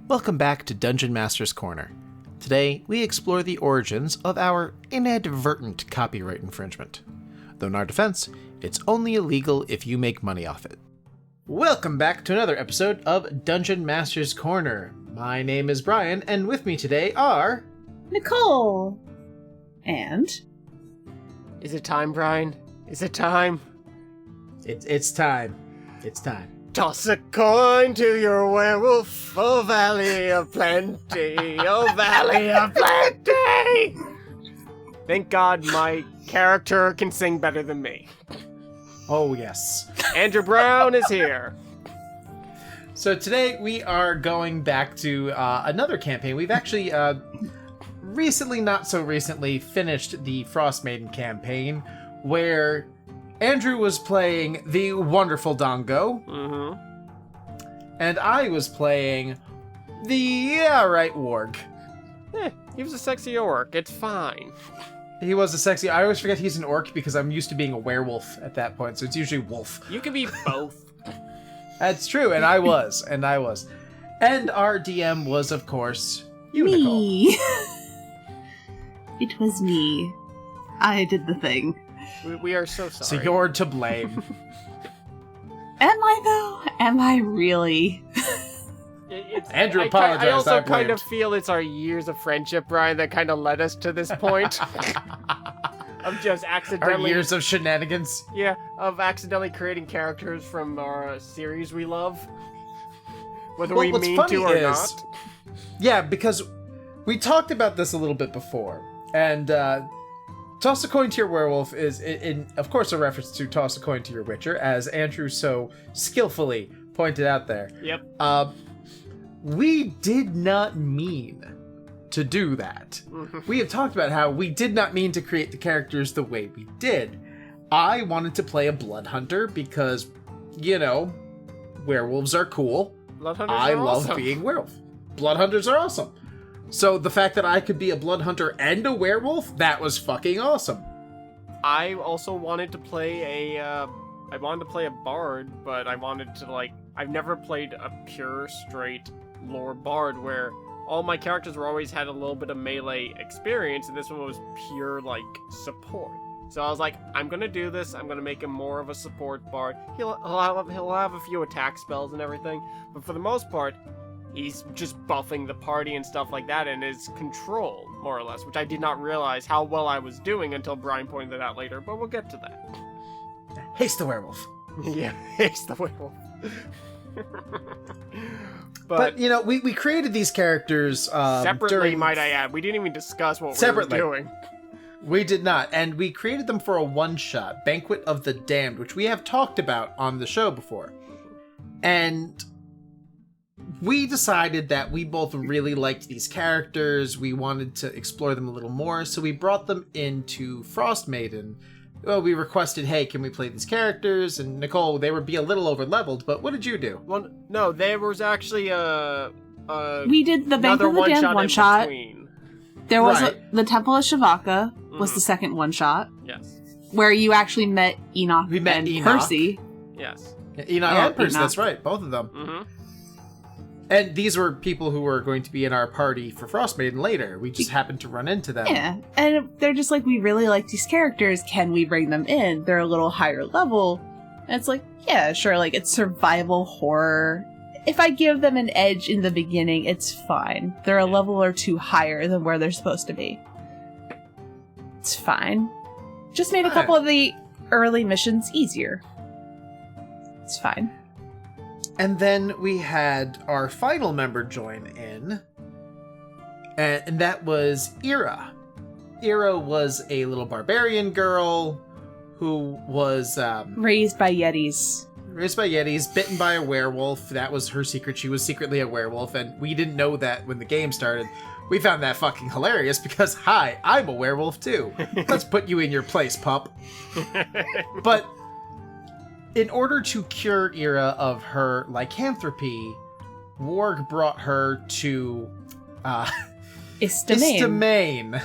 Welcome back to Dungeon Master's Corner. Today, we explore the origins of our inadvertent copyright infringement. Though in our defense, it's only illegal if you make money off it. Welcome back to another episode of Dungeon Master's Corner. My name is Brian, and with me today are... Nicole! And... Is it time, Brian? Is it time? It's time. It's time. Toss a coin to your werewolf, oh valley of plenty, oh valley of plenty! Thank God my character can sing better than me. Oh, yes. Andrew Brown is here. So today we are going back to another campaign. We've actually recently, not so recently, finished the Frost Maiden campaign, where Andrew was playing the wonderful Dongo, and I was playing the Warg. He was a sexy orc. It's fine. He was a sexy... I always forget he's an orc because I'm used to being a werewolf at that point, so it's usually wolf. You can be both. That's true, and I was. And our DM was, of course, you, me. Nicole. It was me. I did the thing. We are so sorry. So you're to blame. Am I, though? Am I really? Andrew apologized. I also kind of feel it's our years of friendship, Brian, that kind of led us to this point. Of just accidentally... Our years of shenanigans. Yeah, of accidentally creating characters from our series we love. Whether we mean to or not. Yeah, because we talked about this a little bit before. And toss a coin to your werewolf is, of course, a reference to toss a coin to your witcher, as Andrew so skillfully pointed out there. Yep. We did not mean to do that. We have talked about how we did not mean to create the characters the way we did. I wanted to play a blood hunter because, werewolves are cool. I love being werewolf. Blood hunters are awesome. So the fact that I could be a blood hunter and a werewolf, that was fucking awesome. I also wanted to play a bard, but I wanted to, I've never played a pure, straight lore bard where all my characters were always had a little bit of melee experience, and this one was pure, support. So I was like, I'm gonna do this, I'm gonna make him more of a support bard. He'll have a few attack spells and everything, but for the most part, he's just buffing the party and stuff like that and is controlled, more or less, which I did not realize how well I was doing until Brian pointed it out later, but we'll get to that. Haste the werewolf. Yeah, haste the werewolf. But we created these characters separately, might I add. We didn't even discuss what we were doing. We did not, and we created them for a one-shot, Banquet of the Damned, which we have talked about on the show before. And we decided that we both really liked these characters, we wanted to explore them a little more, so we brought them into Frost Maiden. Well, we requested, hey, can we play these characters? And Nicole, they would be a little over-leveled, but what did you do? Well, no, there was actually we did the Banquet of the Damned one-shot. There was the Temple of Shavaka was the second one-shot. Yes. Where you actually met Enoch Enoch. Percy. Yes. Enoch and Percy, that's right, both of them. Mm-hmm. And these were people who were going to be in our party for Frost Maiden later. We just happened to run into them. Yeah, and they're just like, we really like these characters. Can we bring them in? They're a little higher level. And it's like, yeah, sure, it's survival horror. If I give them an edge in the beginning, it's fine. They're a level or two higher than where they're supposed to be. It's fine. Just made a couple of the early missions easier. It's fine. And then we had our final member join in, and that was Ira. Ira was a little barbarian girl who was... raised by yetis. Bitten by a werewolf. That was her secret. She was secretly a werewolf, and we didn't know that when the game started. We found that fucking hilarious because, hi, I'm a werewolf too. Let's put you in your place, pup. But in order to cure Ira of her lycanthropy, Warg brought her to Istamain.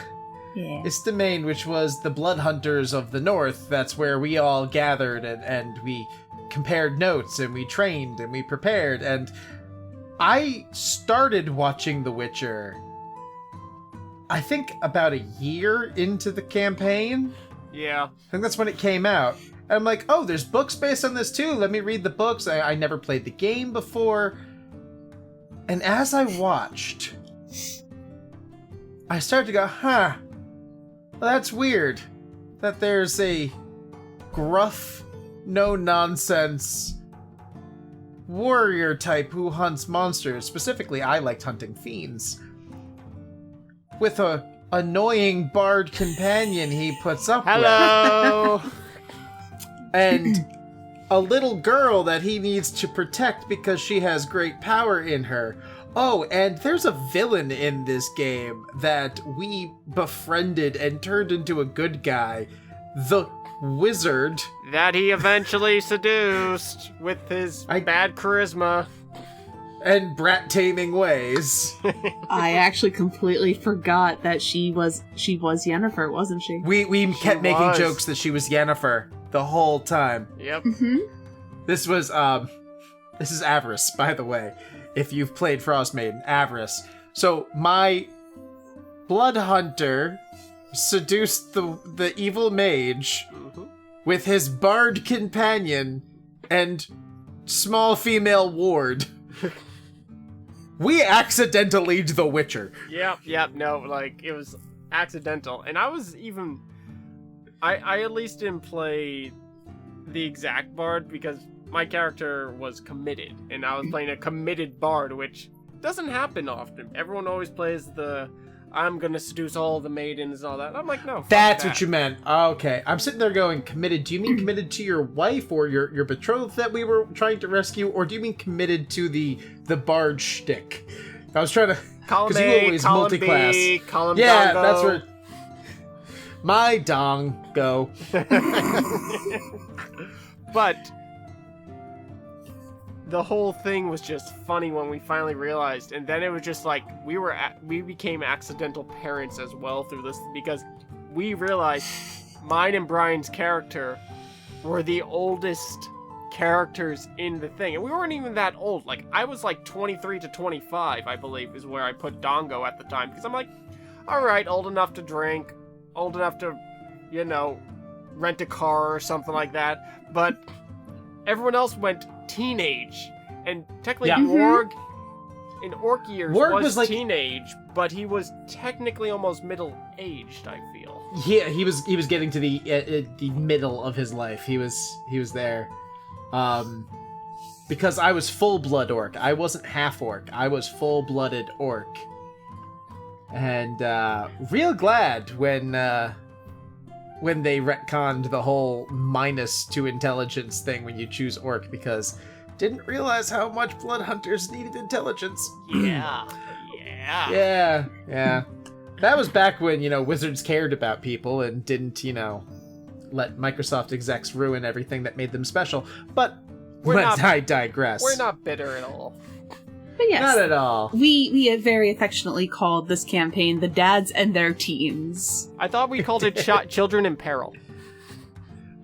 Yeah. Istamain, which was the blood hunters of the north. That's where we all gathered and we compared notes and we trained and we prepared. And I started watching The Witcher, I think about a year into the campaign. Yeah. I think that's when it came out. And I'm like, oh, there's books based on this too. Let me read the books. I never played the game before. And as I watched, I started to go, well, that's weird. That there's a gruff, no-nonsense warrior type who hunts monsters. Specifically, I liked hunting fiends. With a annoying bard companion he puts up Hello. with. And a little girl that he needs to protect because she has great power in her. Oh, and there's a villain in this game that we befriended and turned into a good guy. The wizard. That he eventually seduced with his bad charisma. And brat-taming ways. I actually completely forgot that she was Yennefer, wasn't she? We kept making jokes that she was Yennefer the whole time. Yep. Mm-hmm. This was, this is Avarice, by the way. If you've played Frostmaiden, Avarice. So, my blood hunter seduced the evil mage with his bard companion and small female ward. We accidentally The Witcher. Yep, no, like, it was accidental. And I was even... I at least didn't play the exact bard because my character was committed. And I was playing a committed bard, which doesn't happen often. Everyone always plays the, I'm gonna seduce all the maidens and all that. I'm like, no, fuck That's that. what you meant. Okay. I'm sitting there going, committed. Do you mean committed to your wife or your betrothed that we were trying to rescue? Or do you mean committed to the bard shtick? I was trying to... Column you A, always column multi-class. B, column Yeah, dongo. that's where... My dong go. But the whole thing was just funny when we finally realized, and then it was just like we became accidental parents as well through this because we realized mine and Brian's character were the oldest characters in the thing, and we weren't even that old. Like, I was like 23 to 25, I believe, is where I put Dongo at the time, because I'm like, all right, old enough to drink, old enough to, rent a car or something like that, but everyone else went teenage, and technically Org, in Orc years, was like teenage, but he was technically almost middle-aged, I feel. Yeah, he was getting to the middle of his life. He was there. Because I was full-blood orc. I wasn't half-orc. I was full-blooded orc. And, real glad when they retconned the whole -2 intelligence thing when you choose orc, because didn't realize how much blood hunters needed intelligence. Yeah. That was back when, wizards cared about people and didn't, let Microsoft execs ruin everything that made them special. But I digress. We're not bitter at all. But yes, not at all. We have very affectionately called this campaign The Dads and Their Teens. I thought we called it Children in Peril.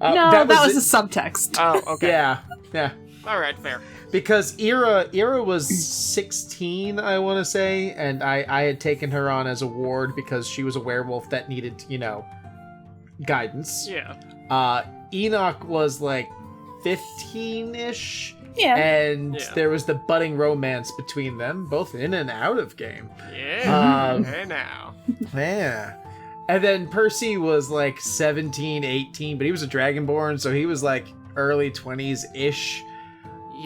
No, that was a subtext. Oh, okay. Yeah. Alright, fair. Because Ira was 16, I want to say, and I had taken her on as a ward because she was a werewolf that needed, guidance. Yeah. Enoch was like 15-ish. Yeah. And there was the budding romance between them, both in and out of game. Yeah. Hey now. Yeah. And then Percy was like 17, 18, but he was a Dragonborn, so he was like early 20s-ish.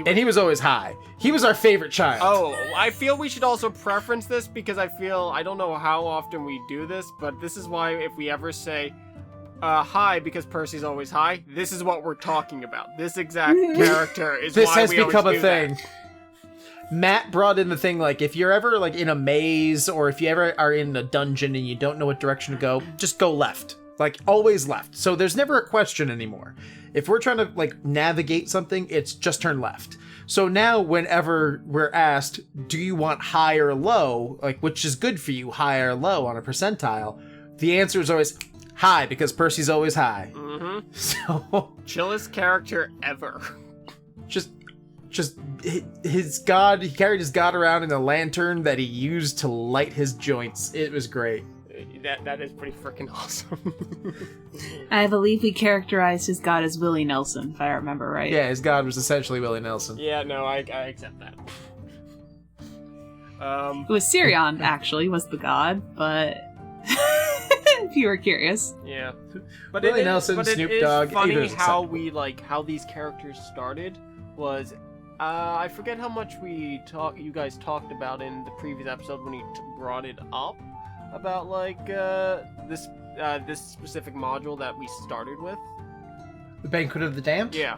And he was always high. He was our favorite child. Oh, I feel we should also preference this because I don't know how often we do this, but this is why if we ever say high because Percy's always high, this is what we're talking about. This exact character is this why has we become always a do thing. That. Matt brought in the thing, like, if you're ever like in a maze or if you ever are in a dungeon and you don't know what direction to go, just go left. Like, always left. So there's never a question anymore. If we're trying to, like, navigate something, it's just turn left. So now, whenever we're asked, do you want high or low, like, which is good for you, high or low on a percentile, the answer is always high, because Percy's always high. Mm-hmm. So... Chillest character ever. Just just his god. He carried his god around in a lantern that he used to light his joints. It was great. That is pretty freaking awesome. I believe we characterized his god as Willie Nelson, if I remember right. Yeah, his god was essentially Willie Nelson. Yeah, no, I accept that. It was Sirion, actually, was the god, but if you were curious. Yeah. But Willie Nelson, Snoop Dogg, it's funny either's how acceptable. how these characters started was, I forget how much you guys talked about in the previous episode when you brought it up, about like this specific module that we started with. The Banquet of the Damned? Yeah.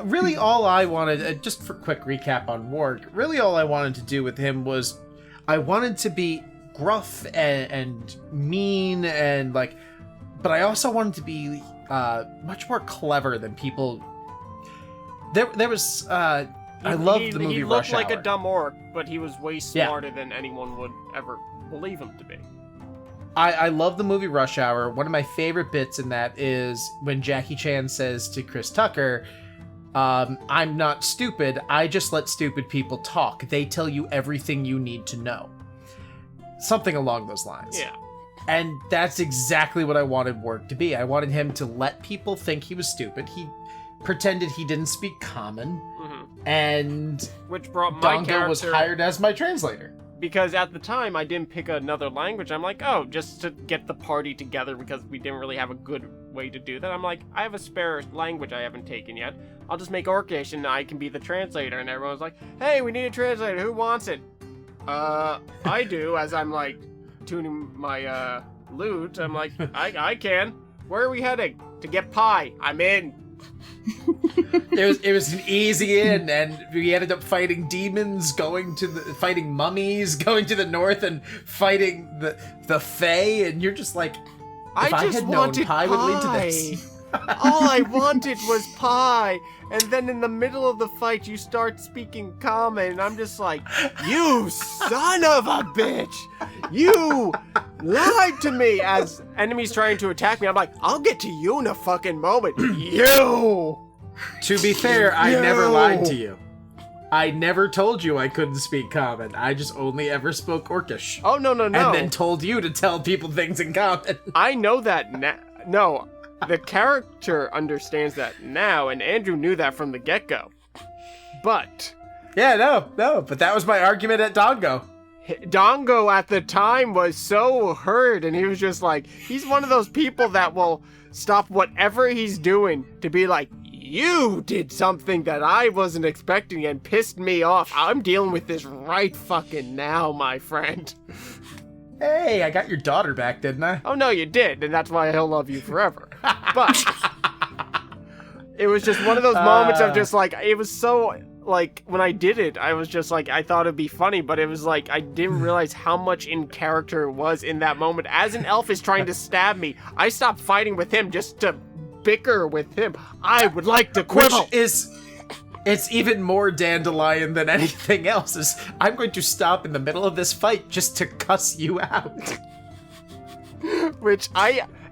Really all I wanted, just for quick recap on WotC, really all I wanted to do with him was I wanted to be gruff and mean and like, but I also wanted to be much more clever than people. There was I loved the movie He Rush looked like Hour. a dumb orc, but he was way smarter than anyone would ever believe him to be. I love the movie Rush Hour. One of my favorite bits in that is when Jackie Chan says to Chris Tucker, I'm not stupid, I just let stupid people talk. They tell you everything you need to know. Something along those lines. Yeah. And that's exactly what I wanted WotC to be. I wanted him to let people think he was stupid. He pretended he didn't speak common, and which brought my Dongo character was hired as my translator. Because at the time I didn't pick another language. I'm like, oh, just to get the party together because we didn't really have a good way to do that. I'm like, I have a spare language I haven't taken yet. I'll just make Orcish and I can be the translator. And everyone's like, hey, we need a translator. Who wants it? I do. As I'm like tuning my lute, I'm like, I can. Where are we heading? To get pie. I'm in. It was an easy in, and we ended up fighting demons, fighting mummies, going to the north and fighting the Fae, and you're just like, if I had known pie would lead to this. All I wanted was pie, and then in the middle of the fight you start speaking common, and I'm just like, you son of a bitch! You lied to me! As enemies trying to attack me, I'm like, I'll get to you in a fucking moment. You! To be fair, I never lied to you. I never told you I couldn't speak common. I just only ever spoke Orcish. Oh, no. And then told you to tell people things in common. I know that now. No, the character understands that now, and Andrew knew that from the get-go. But... Yeah, no, but that was my argument at Dongo. Dongo at the time was so hurt, and he was just like, he's one of those people that will stop whatever he's doing to be like, you did something that I wasn't expecting and pissed me off. I'm dealing with this right fucking now, my friend. Hey, I got your daughter back, didn't I? Oh, no, you did, and that's why he'll love you forever. But it was just one of those moments of just like, it was so, like, when I did it, I was just like, I thought it'd be funny, but it was like, I didn't realize how much in character it was in that moment. As an elf is trying to stab me, I stopped fighting with him just to bicker with him. I would like to quibble. It's even more dandelion than anything else. I'm going to stop in the middle of this fight just to cuss you out.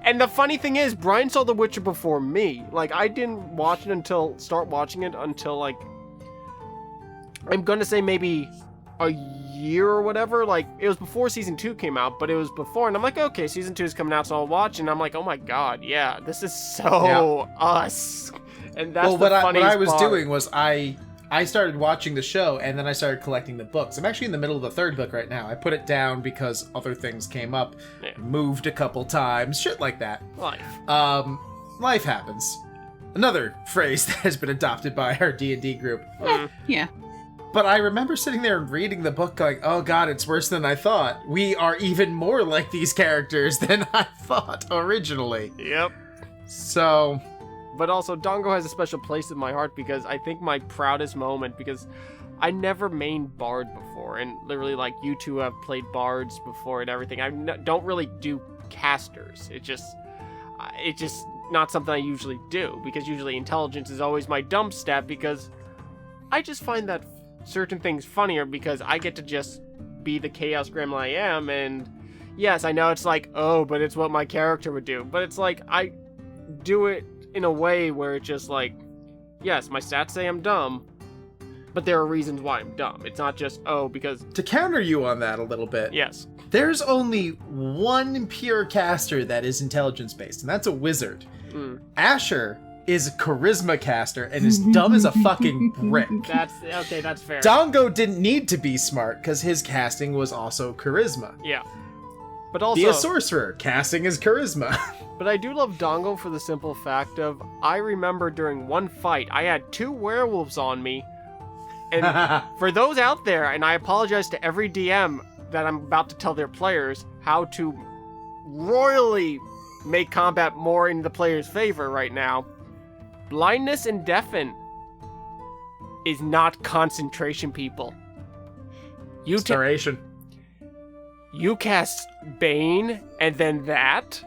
And the funny thing is, Brian saw The Witcher before me. Like, I didn't start watching it until, like, I'm gonna say maybe a year or whatever. Like, it was before season 2 came out, but it was before, and I'm like, okay, season 2 is coming out, so I'll watch, and I'm like, oh my god, yeah, this is so us. And that's what I was part. doing was I started watching the show, and then I started collecting the books. I'm actually in the middle of the 3rd book right now. I put it down because other things came up, moved a couple times, shit like that. Life happens. Another phrase that has been adopted by our D&D group. Yeah. But I remember sitting there and reading the book going, oh god, it's worse than I thought. We are even more like these characters than I thought originally. Yep. So... But also, Dongo has a special place in my heart because I think my proudest moment, because I never mained Bard before, and literally, like, you two have played Bards before and everything. I don't really do casters. It's just not something I usually do, because usually intelligence is always my dump stat, because I just find that certain things funnier because I get to just be the chaos gremlin I am, and yes, I know it's like, oh, but it's what my character would do, but it's like, I do it in a way where it's just like, yes, my stats say I'm dumb, but there are reasons why I'm dumb. It's not just, because... To counter you on that a little bit, Yes. there's only one pure caster that is intelligence-based, and that's a wizard. Asher is a charisma caster and is dumb as a fucking brick. That's fair. Dongo didn't need to be smart because his casting was also charisma. Yeah. But also... Be a sorcerer. Casting is charisma. But I do love Dongo for the simple fact of, I remember during one fight, I had 2 werewolves on me. And for those out there, and I apologize to every DM that I'm about to tell their players how to royally make combat more in the player's favor right now, blindness and deafen is not concentration, people. Inspiration. You cast Bane, and then that,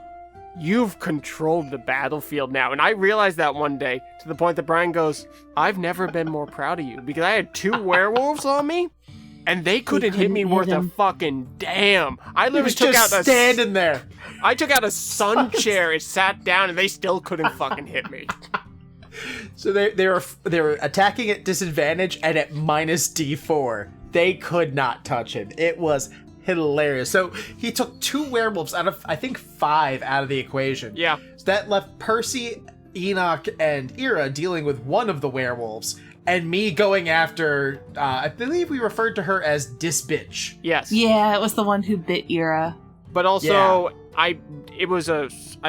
you've controlled the battlefield now. And I realized that one day, to the point that Brian goes, I've never been more proud of you, because I had 2 werewolves on me, and they couldn't hit me worth a fucking damn. I literally took out a... standing there. I took out a sun chair, it sat down, and they still couldn't fucking hit me. So they were attacking at disadvantage and at minus D4. They could not touch him. It was hilarious. So he took 2 werewolves out of, I think, 5 out of the equation. Yeah. So that left Percy, Enoch, and Ira dealing with one of the werewolves, and me going after, I believe we referred to her as Disbitch. Yes. Yeah, it was the one who bit Ira. But also, I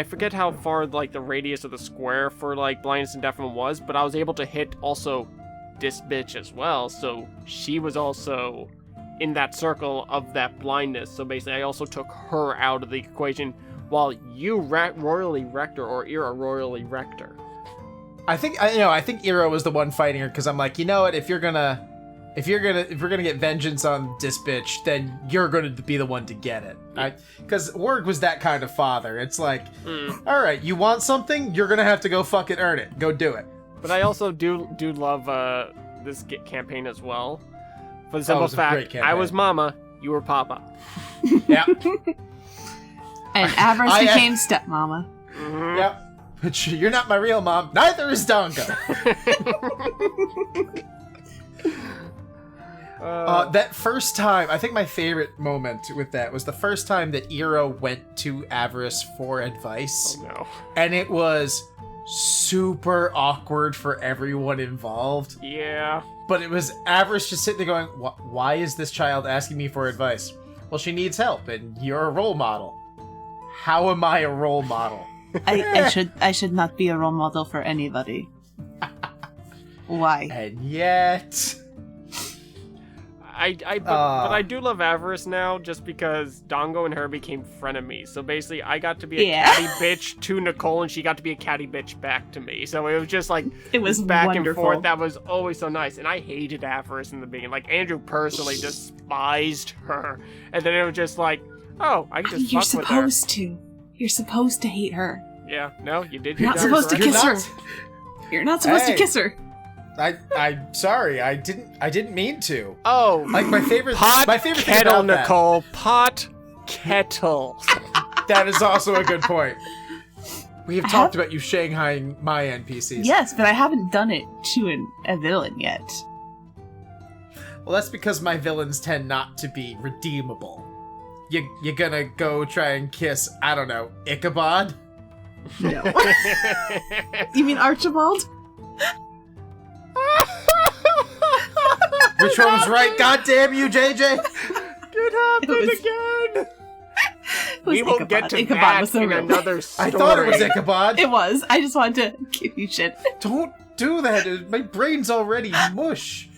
forget how far, like, the radius of the square for, like, blindness and deafening was, but I was able to hit also this bitch as well, so she was also in that circle of that blindness, so basically I also took her out of the equation, while you royally wrecked her, or Ira royally wrecked her. I think Ira was the one fighting her, because I'm like, you know what, if we're gonna get vengeance on this bitch, then you're gonna be the one to get it. Because Org was that kind of father. It's like, all right, you want something, you're gonna have to go fucking earn it. Go do it. But I also do love this campaign as well, for the simple fact, I was Mama, you were Papa. Yeah. And Avarice became stepmama. Mm-hmm. Yep. But you're not my real mom. Neither is Dongo. That first time, I think my favorite moment with that was the first time that Ira went to Avarice for advice. Oh no. And it was super awkward for everyone involved. Yeah. But it was Avarice just sitting there going, why is this child asking me for advice? Well, she needs help, and you're a role model. How am I a role model? I should not be a role model for anybody. Why? And yet... But I do love Avarice now, just because Dongo and her became frenemies. So basically, I got to be a catty bitch to Nicole, and she got to be a catty bitch back to me. So it was just like, it was back wonderful. and forth. That was always so nice. And I hated Avarice in the beginning. Like, Andrew personally despised her. And then it was just like, oh, I can just You're fuck with her. supposed to. You're supposed to hate her. Yeah, no, you did. You're not supposed to kiss her. You're not supposed to kiss her. I'm sorry. I didn't mean to. Oh, like my favorite kettle, thing about Nicole. Pot kettle. That is also a good point. We have talked about you Shanghaiing my NPCs. Yes, but I haven't done it to a villain yet. Well, that's because my villains tend not to be redeemable. You're gonna go try and kiss, I don't know, Ichabod? No. You mean Archibald? Which one was right? God damn you, JJ! It happened again! We will get to Ichabod that was so in real. another story. I thought it was Ichabod. It was. I just wanted to give you shit. Don't do that. My brain's already mush.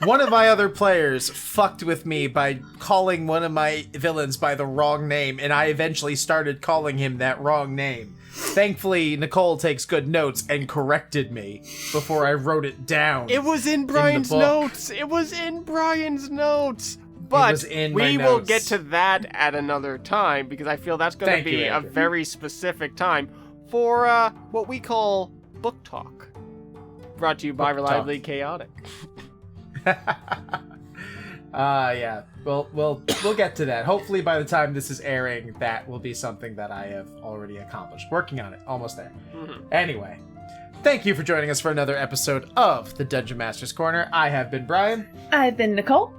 One of my other players fucked with me by calling one of my villains by the wrong name, and I eventually started calling him that wrong name. Thankfully, Nicole takes good notes and corrected me before I wrote it down. It was in Brian's notes. It was in Brian's notes. But we will get to that at another time, because I feel that's going to be a very specific time for what we call book talk. Brought to you by Reliably Chaotic. Yeah. We'll get to that. Hopefully by the time this is airing, that will be something that I have already accomplished. Working on it. Almost there. Mm-hmm. Anyway, Thank you for joining us for another episode of the Dungeon Master's Corner. I have been Brian. I've been Nicole.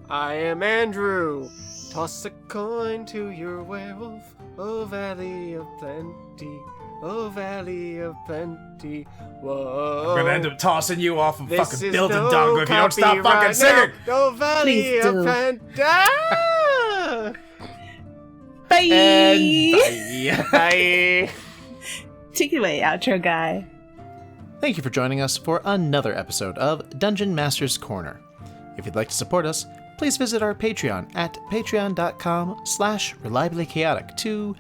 I am Andrew. Toss a coin to your werewolf, oh valley of plenty, oh valley of plenty. Whoa. I'm gonna end up tossing you off a This fucking is building no dongle if you don't stop fucking copyright singing. now. Oh valley Please of do. plenty. Ah! Bye. And bye. Bye. Take it away, outro guy. Thank you for joining us for another episode of Dungeon Master's Corner. If you'd like to support us, please visit our Patreon at patreon.com/reliablychaotic to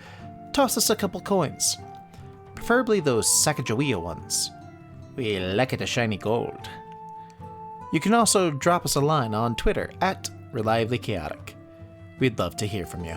toss us a couple coins. Preferably those Sacagawea ones. We like it a shiny gold. You can also drop us a line on Twitter at Reliably Chaotic. We'd love to hear from you.